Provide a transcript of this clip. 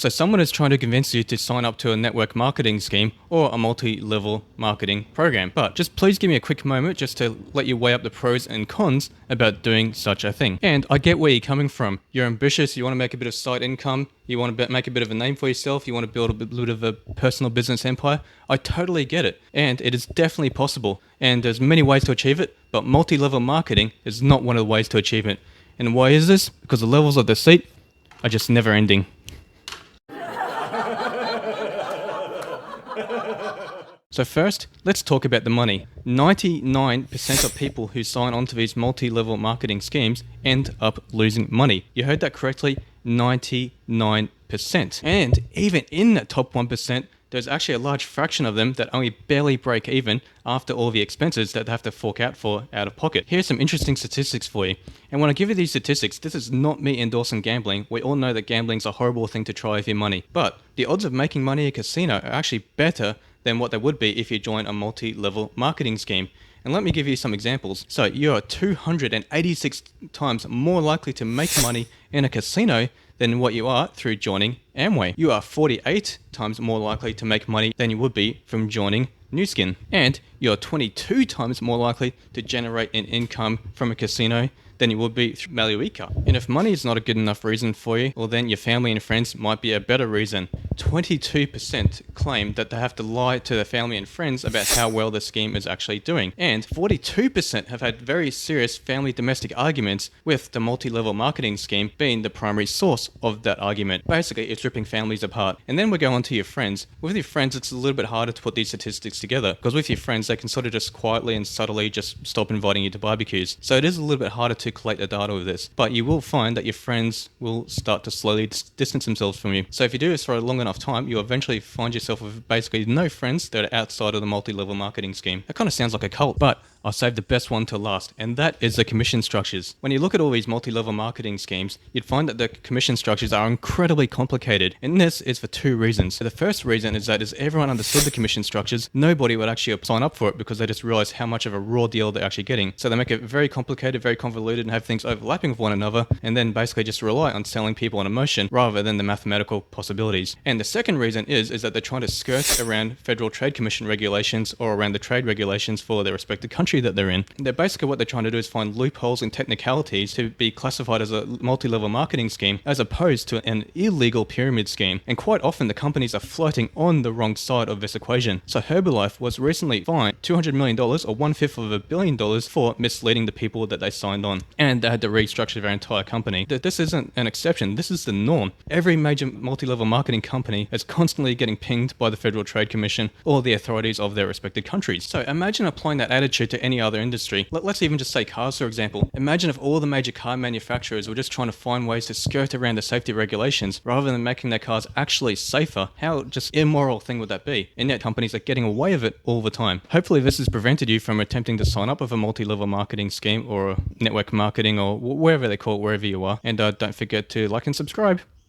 So someone is trying to convince you to sign up to a network marketing scheme or a multi-level marketing program. But just please give me a quick moment just to let you weigh up the pros and cons about doing such a thing. And I get where you're coming from. You're ambitious, you want to make a bit of side income, you want to make a bit of a name for yourself, you want to build a bit of a personal business empire. I totally get it. And it is definitely possible. And there's many ways to achieve it, but multi-level marketing is not one of the ways to achieve it. And why is this? Because the levels of deceit are just never ending. So first, let's talk about the money. 99% of people who sign on to these multi-level marketing schemes end up losing money. You heard that correctly, 99%. And even in that top 1%, there's actually a large fraction of them that only barely break even after all the expenses that they have to fork out for out of pocket. Here's some interesting statistics for you. And when I give you these statistics, this is not me endorsing gambling. We all know that gambling is a horrible thing to try with your money. But the odds of making money in a casino are actually better than what they would be if you join a multi-level marketing scheme. And let me give you some examples. So you're 286 times more likely to make money in a casino than what you are through joining Amway. You are 48 times more likely to make money than you would be from joining Nu Skin. And you're 22 times more likely to generate an income from a casino than you would be through Maluika. And if money is not a good enough reason for you, well then your family and friends might be a better reason. 22% claim that they have to lie to their family and friends about how well the scheme is actually doing. And 42% have had very serious family domestic arguments, with the multi-level marketing scheme being the primary source of that argument. Basically, it's ripping families apart. And then we go on to your friends. With your friends, it's a little bit harder to put these statistics together, because with your friends, they can sort of just quietly and subtly just stop inviting you to barbecues. So it is a little bit harder to collect the data with this, but you will find that your friends will start to slowly distance themselves from you. So if you do this for a long enough time, you eventually find yourself with basically no friends that are outside of the multi-level marketing scheme. That kind of sounds like a cult, but I'll save the best one to last, and that is the commission structures. When you look at all these multi-level marketing schemes, you'd find that the commission structures are incredibly complicated, and this is for two reasons. The first reason is that as everyone understood the commission structures, nobody would actually sign up for it because they just realize how much of a raw deal they're actually getting. So they make it very complicated, very convoluted, and have things overlapping with one another, and then basically just rely on selling people on emotion rather than the mathematical possibilities. And the second reason is that they're trying to skirt around Federal Trade Commission regulations or around the trade regulations for their respective country that they're in. They're basically what they're trying to do is find loopholes and technicalities to be classified as a multi-level marketing scheme as opposed to an illegal pyramid scheme. And quite often the companies are floating on the wrong side of this equation. So Herbalife was recently fined $200 million or $1/5 billion for misleading the people that they signed on. And they had to restructure their entire company. This isn't an exception, this is the norm. Every major multi-level marketing company is constantly getting pinged by the Federal Trade Commission or the authorities of their respective countries. So imagine applying that attitude to any other industry. Let's even just say cars, for example. Imagine if all the major car manufacturers were just trying to find ways to skirt around the safety regulations rather than making their cars actually safer. How just immoral thing would that be? And yet companies are getting away with it all the time. Hopefully this has prevented you from attempting to sign up with a multi-level marketing scheme or network marketing or wherever they call it, wherever you are. And don't forget to like and subscribe.